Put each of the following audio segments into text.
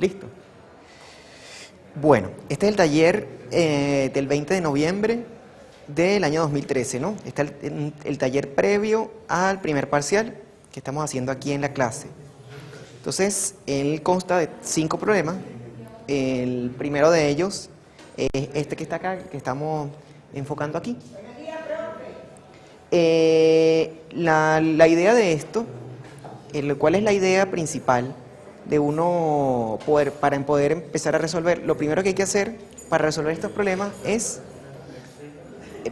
¿Listo? Bueno, este es el taller del 20 de noviembre del año 2013, ¿no? Este es el taller previo al primer parcial que estamos haciendo aquí en la clase. Entonces, él consta de 5 problemas. El primero de ellos es este que está acá, que estamos enfocando aquí. La idea de esto, ¿cuál es la idea principal de uno para poder empezar a resolver? Lo primero que hay que hacer para resolver estos problemas es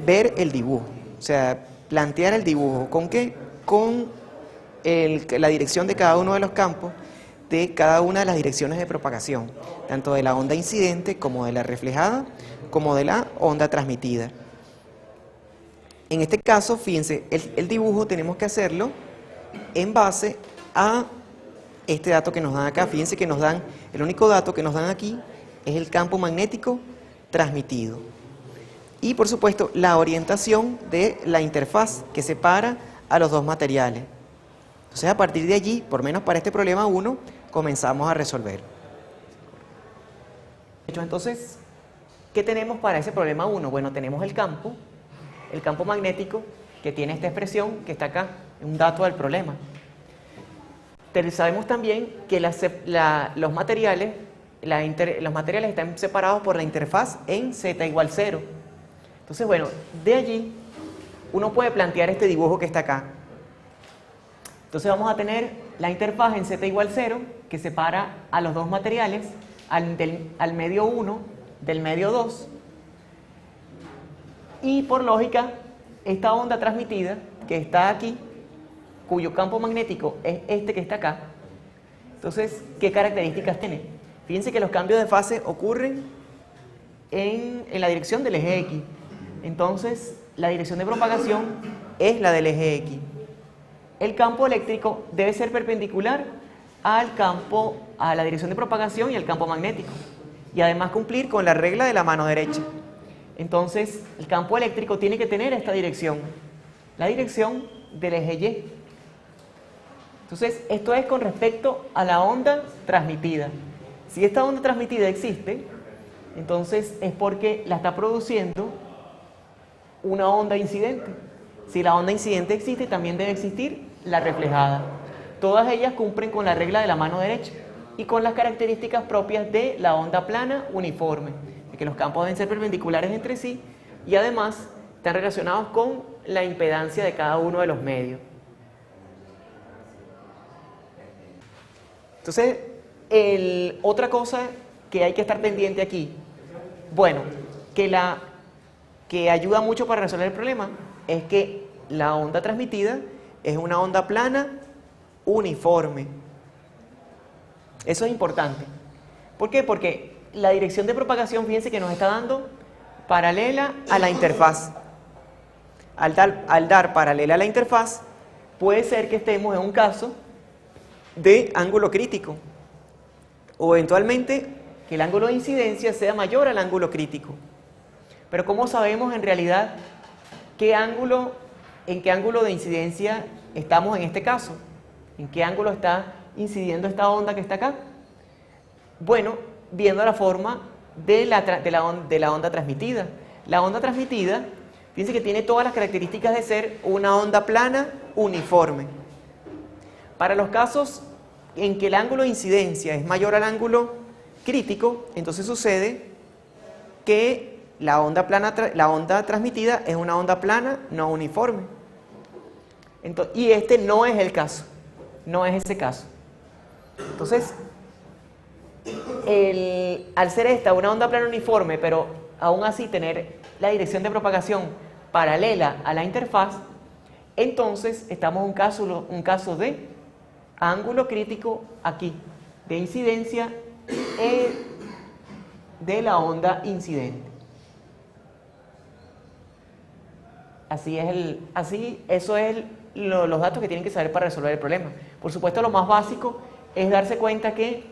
ver el dibujo, o sea, plantear el dibujo. ¿Con qué? Con la dirección de cada uno de los campos, de cada una de las direcciones de propagación, tanto de la onda incidente como de la reflejada, como de la onda transmitida. En este caso, fíjense, el dibujo tenemos que hacerlo en base a este dato que nos dan acá. Fíjense que nos dan, el único dato que nos dan aquí es el campo magnético transmitido. Y por supuesto, la orientación de la interfaz que separa a los dos materiales. Entonces, a partir de allí, por menos para este problema 1, comenzamos a resolver. Entonces, ¿qué tenemos para ese problema 1? Bueno, tenemos el campo magnético, que tiene esta expresión que está acá, un dato del problema. Sabemos también que los materiales están separados por la interfaz en z igual 0. Entonces, bueno, de allí uno puede plantear este dibujo que está acá. Entonces vamos a tener la interfaz en z igual 0, que separa a los dos materiales, al medio 1 del medio 2. Y por lógica, esta onda transmitida que está aquí, cuyo campo magnético es este que está acá, entonces, ¿qué características tiene? Fíjense que los cambios de fase ocurren en la dirección del eje X. Entonces, la dirección de propagación es la del eje X. El campo eléctrico debe ser perpendicular a la dirección de propagación y al campo magnético. Y además cumplir con la regla de la mano derecha. Entonces, el campo eléctrico tiene que tener esta dirección, la dirección del eje Y. Entonces, esto es con respecto a la onda transmitida. Si esta onda transmitida existe, entonces es porque la está produciendo una onda incidente. Si la onda incidente existe, también debe existir la reflejada. Todas ellas cumplen con la regla de la mano derecha y con las características propias de la onda plana uniforme, de que los campos deben ser perpendiculares entre sí y además están relacionados con la impedancia de cada uno de los medios. Entonces, otra cosa que hay que estar pendiente aquí, bueno, que ayuda mucho para resolver el problema, es que la onda transmitida es una onda plana uniforme. Eso es importante. ¿Por qué? Porque la dirección de propagación, fíjense que nos está dando paralela a la interfaz. Al dar paralela a la interfaz, puede ser que estemos en un caso de ángulo crítico, o eventualmente que el ángulo de incidencia sea mayor al ángulo crítico. Pero ¿cómo sabemos en realidad en qué ángulo de incidencia estamos en este caso? ¿En qué ángulo está incidiendo esta onda que está acá? Bueno, viendo la forma de la onda transmitida. La onda transmitida, fíjense que tiene todas las características de ser una onda plana uniforme. Para los casos en que el ángulo de incidencia es mayor al ángulo crítico, entonces sucede que la onda transmitida es una onda plana no uniforme. Y este no es el caso, no es ese caso. Entonces, al ser esta una onda plana uniforme, pero aún así tener la dirección de propagación paralela a la interfaz, entonces estamos en un caso de ángulo crítico aquí, de incidencia de la onda incidente. Eso es los datos que tienen que saber para resolver el problema. Por supuesto, lo más básico es darse cuenta que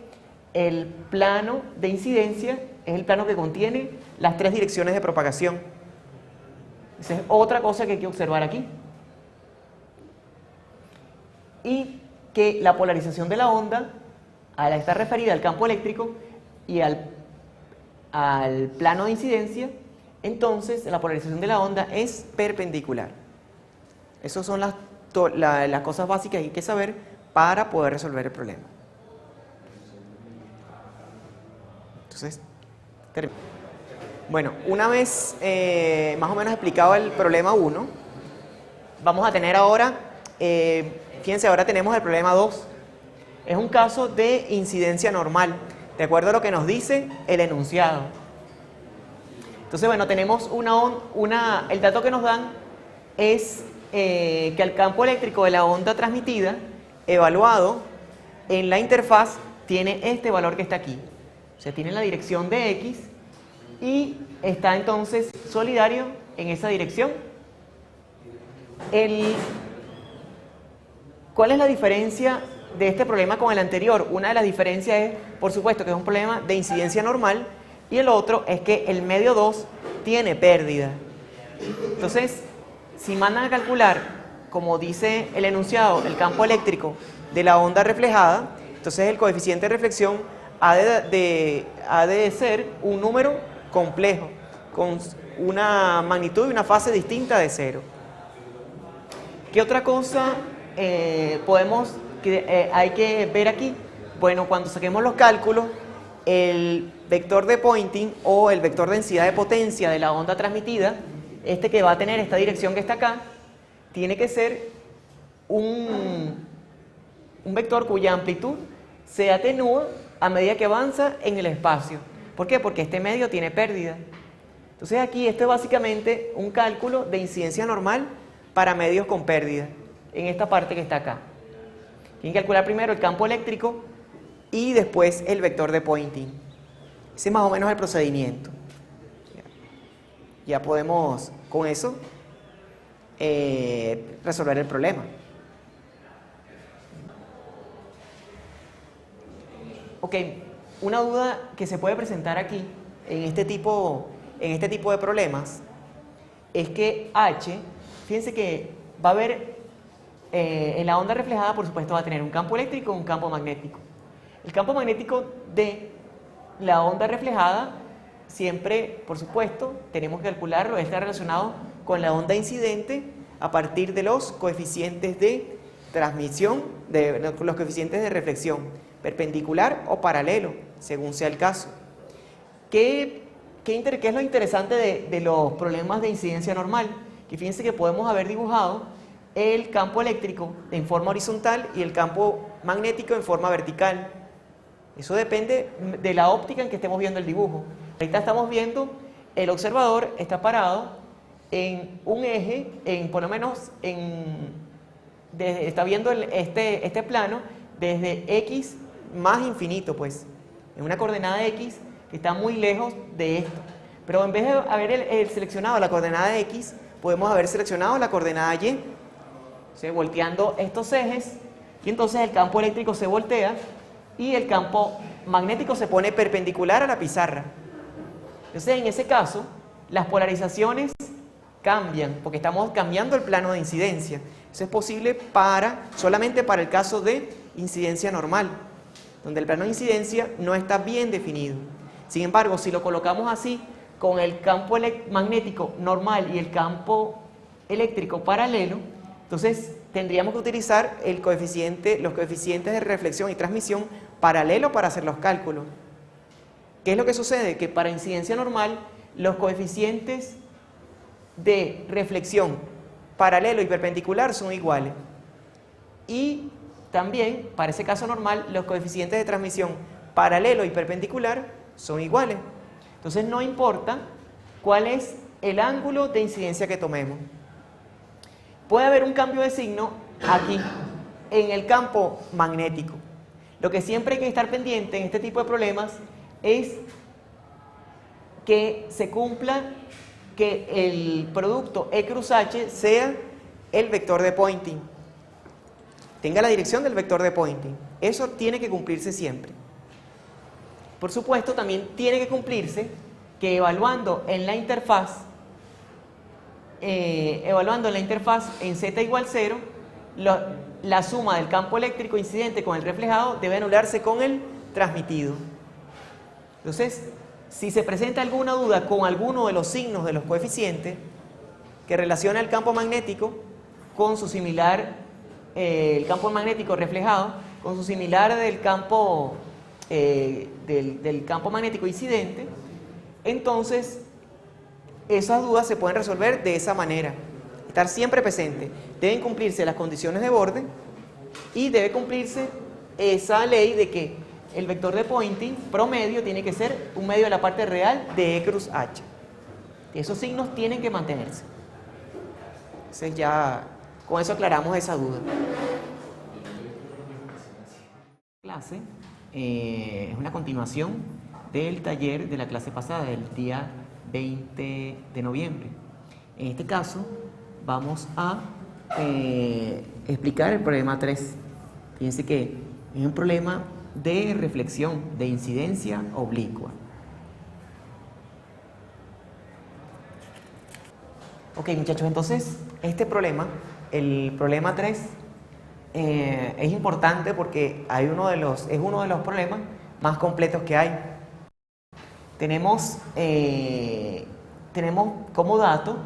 el plano de incidencia es el plano que contiene las 3 direcciones de propagación. Esa es otra cosa que hay que observar aquí. Y que la polarización de la onda al estar referida al campo eléctrico y al plano de incidencia, entonces la polarización de la onda es perpendicular. Esas son las cosas básicas que hay que saber para poder resolver el problema. Entonces, bueno, una vez más o menos explicado el problema 1, vamos a tener ahora, fíjense, ahora tenemos el problema 2. Es un caso de incidencia normal, de acuerdo a lo que nos dice el enunciado. Entonces, bueno, tenemos el dato que nos dan es que el campo eléctrico de la onda transmitida, evaluado en la interfaz, tiene este valor que está aquí. O sea, tiene la dirección de X y está entonces solidario en esa dirección. ¿Cuál es la diferencia de este problema con el anterior? Una de las diferencias es, por supuesto, que es un problema de incidencia normal, y el otro es que el medio 2 tiene pérdida. Entonces, si mandan a calcular, como dice el enunciado, el campo eléctrico de la onda reflejada, entonces el coeficiente de reflexión ha de ser un número complejo, con una magnitud y una fase distinta de 0. ¿Qué otra cosa hay que ver aquí? Bueno, cuando saquemos los cálculos, el vector de Poynting o el vector de densidad de potencia de la onda transmitida, este que va a tener esta dirección que está acá, tiene que ser un vector cuya amplitud se atenúa a medida que avanza en el espacio. ¿Por qué? Porque este medio tiene pérdida. Entonces aquí esto es básicamente un cálculo de incidencia normal para medios con pérdida, en esta parte que está acá. Tienen que calcular primero el campo eléctrico y después el vector de Poynting. Ese es más o menos el procedimiento. Ya podemos con eso resolver el problema. Ok, una duda que se puede presentar aquí en este tipo de problemas es que H, fíjense que va a haber en la onda reflejada, por supuesto, va a tener un campo eléctrico y un campo magnético. El campo magnético de la onda reflejada siempre, por supuesto, tenemos que calcularlo, está relacionado con la onda incidente a partir de los coeficientes de transmisión, los coeficientes de reflexión, perpendicular o paralelo, según sea el caso. ¿Qué es lo interesante de los problemas de incidencia normal? Que fíjense que podemos haber dibujado el campo eléctrico en forma horizontal y el campo magnético en forma vertical. Eso depende de la óptica en que estemos viendo el dibujo. Ahorita estamos viendo, el observador está parado en un eje, por lo menos está viendo este plano desde X más infinito, pues, en una coordenada X que está muy lejos de esto. Pero en vez de haber seleccionado la coordenada X, podemos haber seleccionado la coordenada Y, ¿sí? Volteando estos ejes, y entonces el campo eléctrico se voltea y el campo magnético se pone perpendicular a la pizarra. Entonces, en ese caso, las polarizaciones cambian, porque estamos cambiando el plano de incidencia. Eso es posible solamente para el caso de incidencia normal, donde el plano de incidencia no está bien definido. Sin embargo, si lo colocamos así, con el campo magnético normal y el campo eléctrico paralelo, entonces tendríamos que utilizar los coeficientes de reflexión y transmisión paralelo para hacer los cálculos. ¿Qué es lo que sucede? Que para incidencia normal, los coeficientes de reflexión paralelo y perpendicular son iguales. Y también, para ese caso normal, los coeficientes de transmisión paralelo y perpendicular son iguales. Entonces no importa cuál es el ángulo de incidencia que tomemos. Puede haber un cambio de signo aquí, en el campo magnético. Lo que siempre hay que estar pendiente en este tipo de problemas es que se cumpla que el producto E cruz H sea el vector de Poynting, tenga la dirección del vector de Poynting. Eso tiene que cumplirse siempre. Por supuesto, también tiene que cumplirse que evaluando en la interfaz en z igual 0, la suma del campo eléctrico incidente con el reflejado debe anularse con el transmitido. Entonces, si se presenta alguna duda con alguno de los signos de los coeficientes que relaciona el campo magnético con su similar, el campo magnético reflejado, con su similar del campo, del campo magnético incidente, entonces esas dudas se pueden resolver de esa manera. Estar siempre presente. Deben cumplirse las condiciones de borde y debe cumplirse esa ley de que el vector de Poynting promedio tiene que ser un medio de la parte real de E cruz H. Esos signos tienen que mantenerse. Entonces ya con eso aclaramos esa duda. Clase es una continuación del taller de la clase pasada, del día 20 de noviembre. En este caso vamos a explicar el problema 3. Fíjense que es un problema de reflexión, de incidencia oblicua. Ok, muchachos, entonces este problema, el problema 3, es importante porque es uno de los problemas más completos que hay. Tenemos como dato,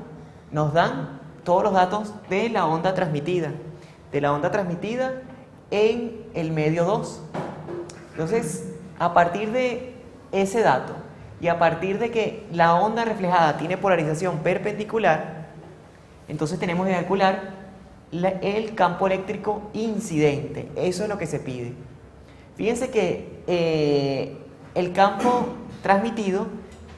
nos dan todos los datos de la onda transmitida en el medio 2. Entonces, a partir de ese dato y a partir de que la onda reflejada tiene polarización perpendicular, entonces tenemos que calcular el campo eléctrico incidente. Eso es lo que se pide. Fíjense que el campo transmitido,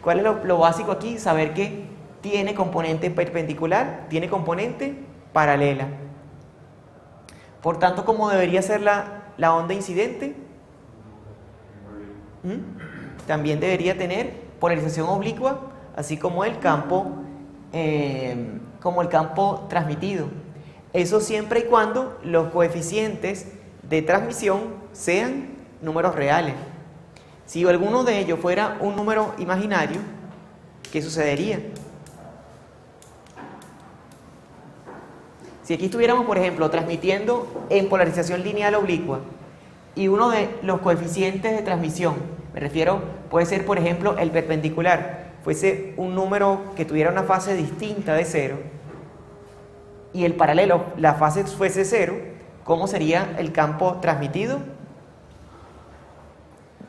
¿cuál es lo básico aquí? Saber que tiene componente perpendicular, tiene componente paralela. Por tanto, ¿cómo debería ser la onda incidente? También debería tener polarización oblicua, así como el campo transmitido. Eso siempre y cuando los coeficientes de transmisión sean números reales. Si alguno de ellos fuera un número imaginario, ¿qué sucedería? Si aquí estuviéramos, por ejemplo, transmitiendo en polarización lineal oblicua y uno de los coeficientes de transmisión, me refiero, puede ser, por ejemplo, el perpendicular, fuese un número que tuviera una fase distinta de 0 y el paralelo, la fase fuese 0, ¿cómo sería el campo transmitido?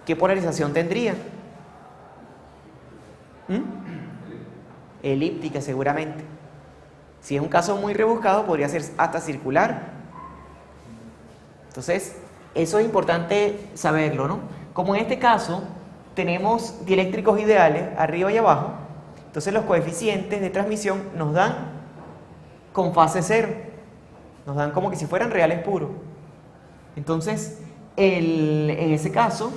¿Qué polarización tendría? Elíptica, seguramente. Si es un caso muy rebuscado, podría ser hasta circular. Entonces, eso es importante saberlo, ¿no? Como en este caso tenemos dieléctricos ideales arriba y abajo, entonces los coeficientes de transmisión nos dan con fase 0, nos dan como que si fueran reales puros. Entonces, en ese caso,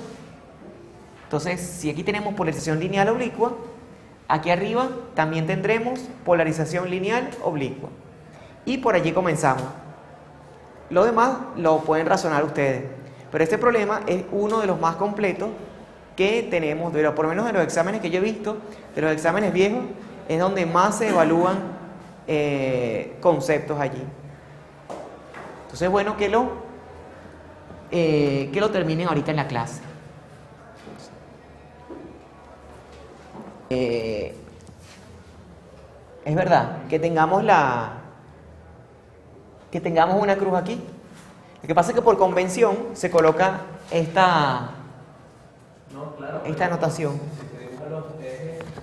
entonces si aquí tenemos polarización lineal oblicua, aquí arriba también tendremos polarización lineal oblicua. Y por allí comenzamos. Lo demás lo pueden razonar ustedes. Pero este problema es uno de los más completos que tenemos, por lo menos de los exámenes que yo he visto, de los exámenes viejos, es donde más se evalúan conceptos allí. Entonces, bueno, que lo terminen ahorita en la clase. Es verdad que tengamos una cruz aquí. Lo que pasa es que por convención se coloca esta anotación.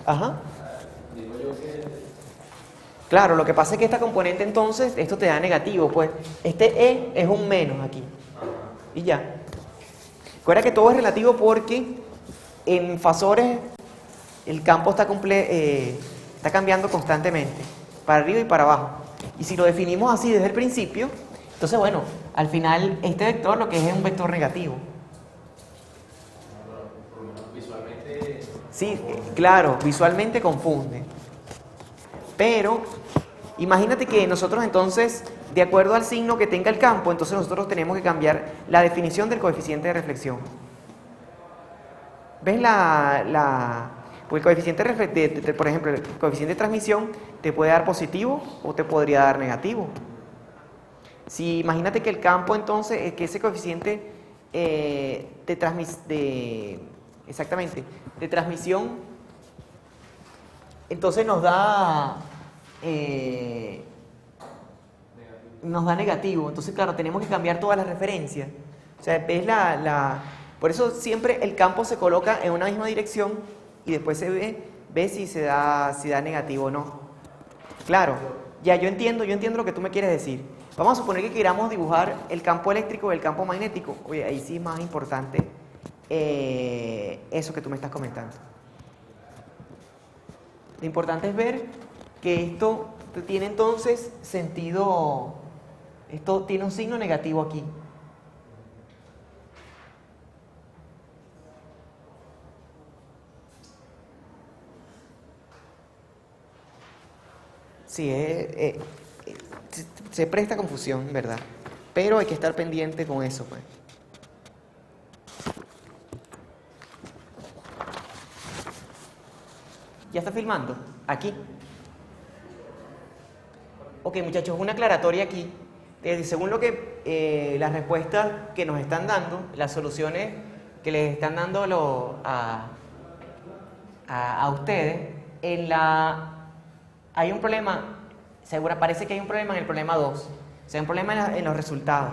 Ajá. Claro, lo que pasa es que esta componente entonces, esto te da negativo, pues este E es un menos aquí. Y ya. Recuerda que todo es relativo porque en fasores el campo está cambiando constantemente, para arriba y para abajo. Y si lo definimos así desde el principio, entonces bueno, al final este vector lo que es un vector negativo. Visualmente... Sí, claro, visualmente confunde. Pero imagínate que nosotros entonces, de acuerdo al signo que tenga el campo, entonces nosotros tenemos que cambiar la definición del coeficiente de reflexión. ¿Ves pues el coeficiente por ejemplo, el coeficiente de transmisión te puede dar positivo o te podría dar negativo. Si imagínate que el campo entonces, que ese coeficiente exactamente, de transmisión, entonces nos da negativo. Entonces, claro, tenemos que cambiar todas las referencias. O sea, ves por eso siempre el campo se coloca en una misma dirección y después se ve si da negativo o no. Claro, ya yo entiendo lo que tú me quieres decir. Vamos a suponer que queramos dibujar el campo eléctrico y el campo magnético. Oye, ahí sí es más importante eso que tú me estás comentando. Lo importante es ver que esto tiene entonces sentido, esto tiene un signo negativo aquí. Sí, se presta confusión, ¿verdad? Pero hay que estar pendiente con eso, pues. ¿Ya está filmando? Aquí. Ok, muchachos, una aclaratoria aquí. Según lo que las respuestas que nos están dando, las soluciones que les están dando a ustedes, hay un problema, parece que hay un problema en el problema 2, o sea, un problema en los resultados.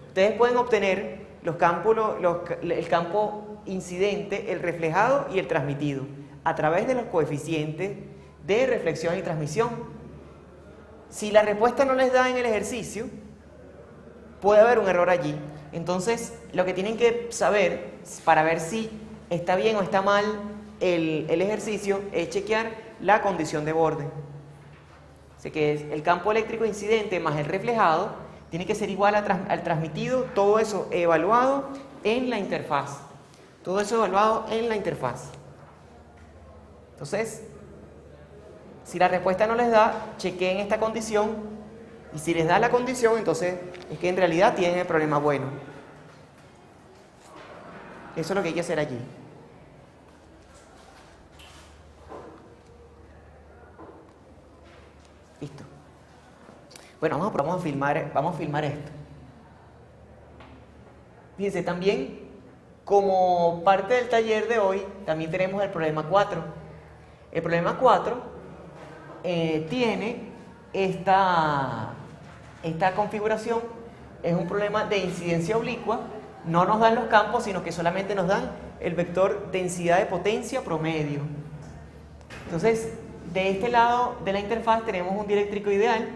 Ustedes pueden obtener el campo incidente, el reflejado y el transmitido a través de los coeficientes de reflexión y transmisión. Si la respuesta no les da en el ejercicio, puede haber un error allí. Entonces, lo que tienen que saber para ver si está bien o está mal el ejercicio es chequear la condición de borde. O sea, que es el campo eléctrico incidente más el reflejado tiene que ser igual al transmitido, todo eso evaluado en la interfaz. Todo eso evaluado en la interfaz. Entonces, si la respuesta no les da, chequeen esta condición, y si les da la condición, entonces es que en realidad tienen el problema bueno. Eso es lo que hay que hacer allí. Listo. Bueno, vamos a filmar esto. Fíjense, también, como parte del taller de hoy, también tenemos el problema 4. El problema 4 tiene esta configuración, es un problema de incidencia oblicua, no nos dan los campos, sino que solamente nos dan el vector densidad de potencia promedio. Entonces, de este lado de la interfaz tenemos un dieléctrico ideal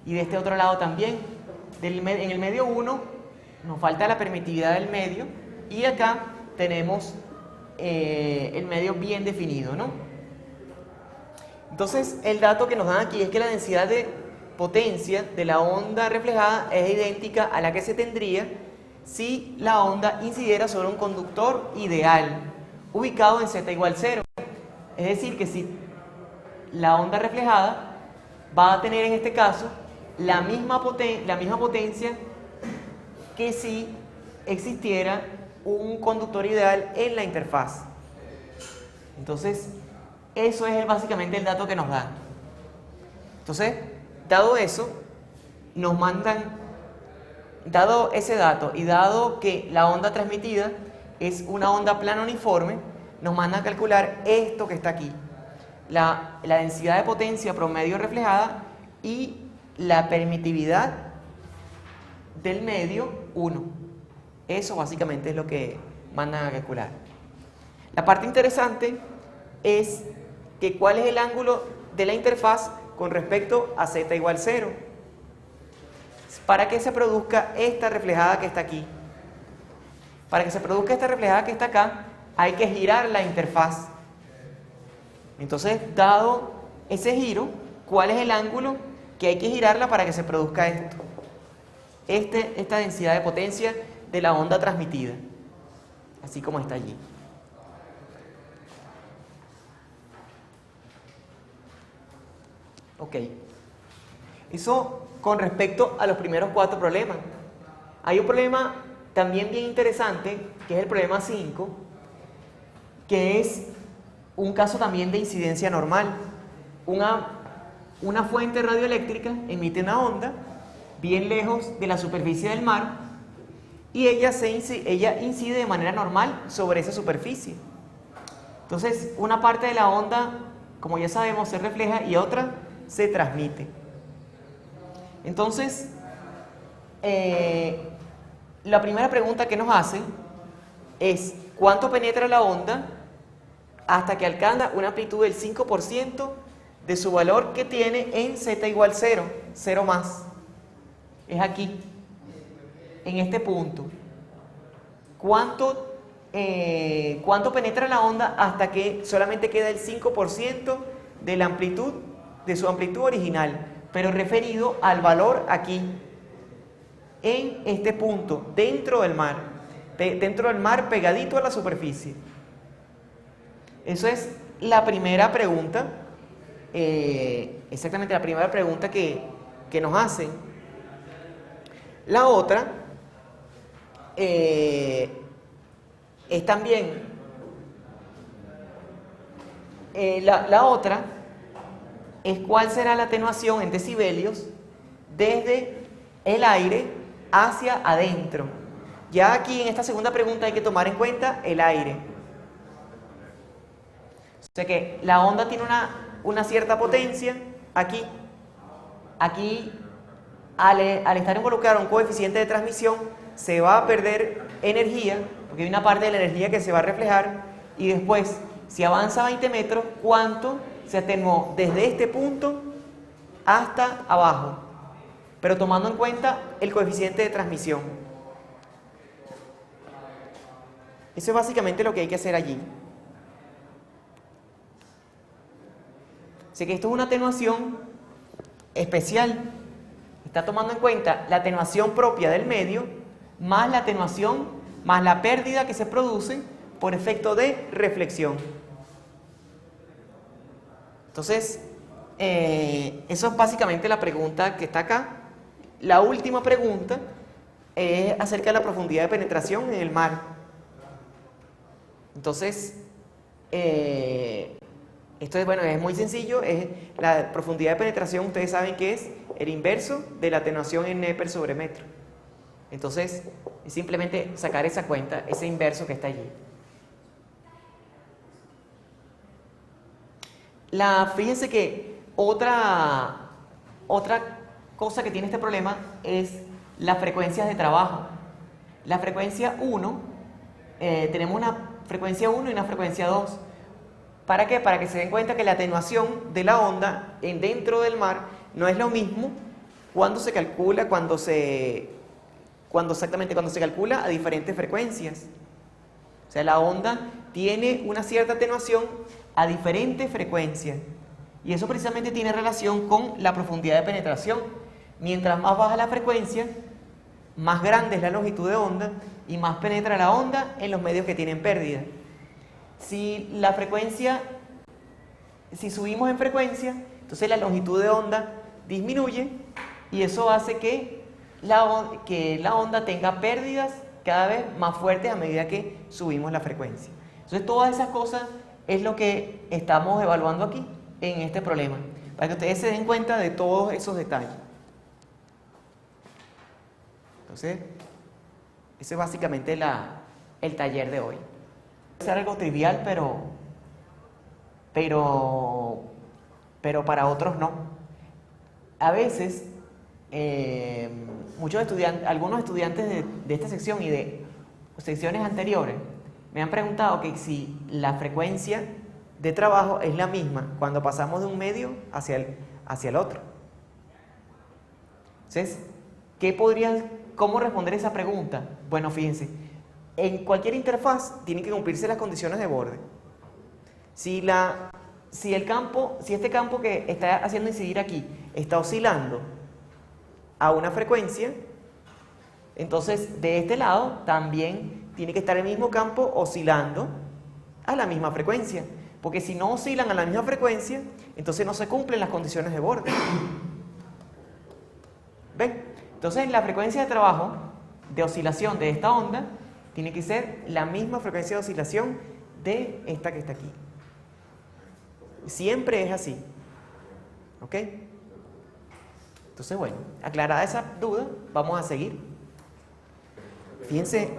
y de este otro lado también. En el medio 1 nos falta la permitividad del medio y acá tenemos el medio bien definido, ¿no? Entonces, el dato que nos dan aquí es que la densidad de potencia de la onda reflejada es idéntica a la que se tendría si la onda incidiera sobre un conductor ideal ubicado en z igual 0. Es decir, que si la onda reflejada va a tener en este caso la misma potencia que si existiera un conductor ideal en la interfaz. Entonces, eso es básicamente el dato que nos dan. Entonces, dado eso, nos mandan, dado ese dato y dado que la onda transmitida es una onda plana uniforme, nos mandan a calcular esto que está aquí, la densidad de potencia promedio reflejada y la permitividad del medio 1. Eso básicamente es lo que mandan a calcular. La parte interesante es que cuál es el ángulo de la interfaz con respecto a z igual 0 para que se produzca esta reflejada que está aquí. Para que se produzca esta reflejada que está acá, hay que girar la interfaz. Entonces, dado ese giro, ¿cuál es el ángulo que hay que girarla para que se produzca esto? Esta densidad de potencia de la onda transmitida, así como está allí. Ok. Eso con respecto a los primeros 4 problemas. Hay un problema también bien interesante, que es el problema 5, que es un caso también de incidencia normal. Una fuente radioeléctrica emite una onda bien lejos de la superficie del mar y ella incide de manera normal sobre esa superficie. Entonces, una parte de la onda, como ya sabemos, se refleja y otra se transmite. Entonces, la primera pregunta que nos hace es ¿cuánto penetra la onda hasta que alcanza una amplitud del 5% de su valor que tiene en z igual 0, 0 más? Es aquí, en este punto. ¿Cuánto penetra la onda hasta que solamente queda el 5% de la amplitud, de su amplitud original, pero referido al valor aquí, en este punto, dentro del mar pegadito a la superficie? Eso es la primera pregunta, exactamente la primera pregunta que nos hacen. La otra es también, la otra es cuál será la atenuación en decibelios desde el aire hacia adentro. Ya aquí en esta segunda pregunta hay que tomar en cuenta el aire. O sea que la onda tiene una cierta potencia aquí. Aquí, al estar involucrado un coeficiente de transmisión, se va a perder energía, porque hay una parte de la energía que se va a reflejar, y después, si avanza 20 metros, ¿cuánto se atenuó desde este punto hasta abajo? Pero tomando en cuenta el coeficiente de transmisión. Eso es básicamente lo que hay que hacer allí. Así que esto es una atenuación especial. Está tomando en cuenta la atenuación propia del medio, más la atenuación, más la pérdida que se produce por efecto de reflexión. Entonces, eso es básicamente la pregunta que está acá. La última pregunta es acerca de la profundidad de penetración en el mar. Entonces, esto es muy sencillo. Es la profundidad de penetración, ustedes saben que es el inverso de la atenuación en Nepper sobre metro. Entonces, es simplemente sacar esa cuenta, ese inverso que está allí. Fíjense que otra cosa que tiene este problema es las frecuencias de trabajo. La frecuencia 1, tenemos una frecuencia 1 y una frecuencia 2. ¿Para qué? Para que se den cuenta que la atenuación de la onda dentro del mar no es lo mismo cuando se calcula, cuando se calcula a diferentes frecuencias. O sea, la onda tiene una cierta atenuación a diferentes frecuencias. Y eso precisamente tiene relación con la profundidad de penetración. Mientras más baja la frecuencia, más grande es la longitud de onda y más penetra la onda en los medios que tienen pérdida. Si subimos en frecuencia, entonces la longitud de onda disminuye y eso hace que la onda tenga pérdidas cada vez más fuertes a medida que subimos la frecuencia. Entonces todas esas cosas es lo que estamos evaluando aquí en este problema, para que ustedes se den cuenta de todos esos detalles. Entonces, ese es básicamente el taller de hoy. Puede ser algo trivial, pero para otros no. A veces, algunos estudiantes de esta sección y de secciones anteriores me han preguntado que si la frecuencia de trabajo es la misma cuando pasamos de un medio hacia el otro. Entonces, ¿cómo responder esa pregunta? Bueno, fíjense, en cualquier interfaz tienen que cumplirse las condiciones de borde. Si este campo que está haciendo incidir aquí está oscilando a una frecuencia, entonces de este lado también tiene que estar el mismo campo oscilando a la misma frecuencia, porque si no oscilan a la misma frecuencia, entonces no se cumplen las condiciones de borde. ¿Ven? Entonces la frecuencia de trabajo de oscilación de esta onda tiene que ser la misma frecuencia de oscilación de esta que está aquí. Siempre es así. ¿Ok? Entonces, bueno, aclarada esa duda, vamos a seguir. Fíjense.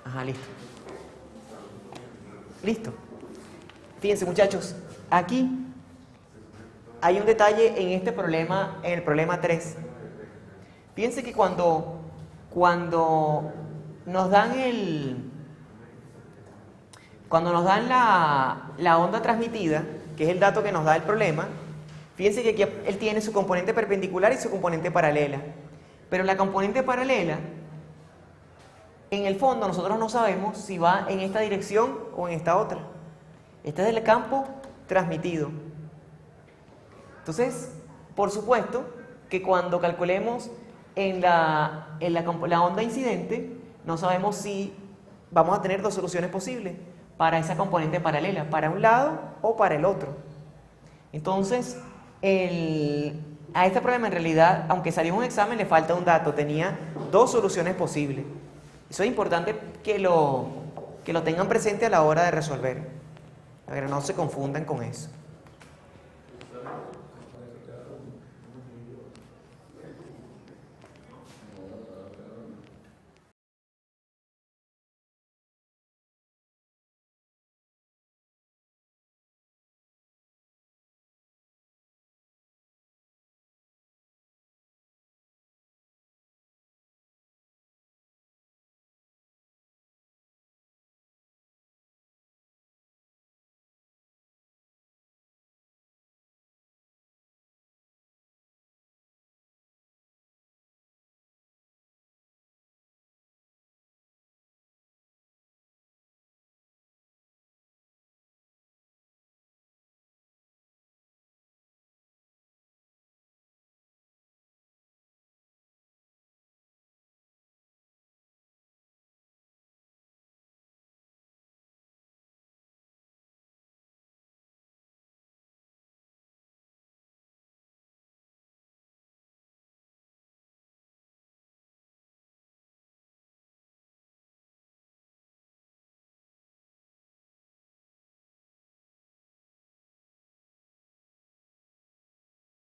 Ajá, listo. Listo. Fíjense, muchachos, aquí hay un detalle en este problema, en el problema 3. Fíjense que cuando nos dan la onda transmitida, que es el dato que nos da el problema, fíjense que aquí él tiene su componente perpendicular y su componente paralela. Pero la componente paralela, en el fondo nosotros no sabemos si va en esta dirección o en esta otra. Este es el campo transmitido. Entonces, por supuesto que cuando calculemos en la onda incidente, no sabemos si vamos a tener dos soluciones posibles para esa componente paralela, para un lado o para el otro. Entonces, a este problema en realidad, aunque salió en un examen, le falta un dato, tenía dos soluciones posibles. Eso es importante que lo tengan presente a la hora de resolver, para que no se confundan con eso.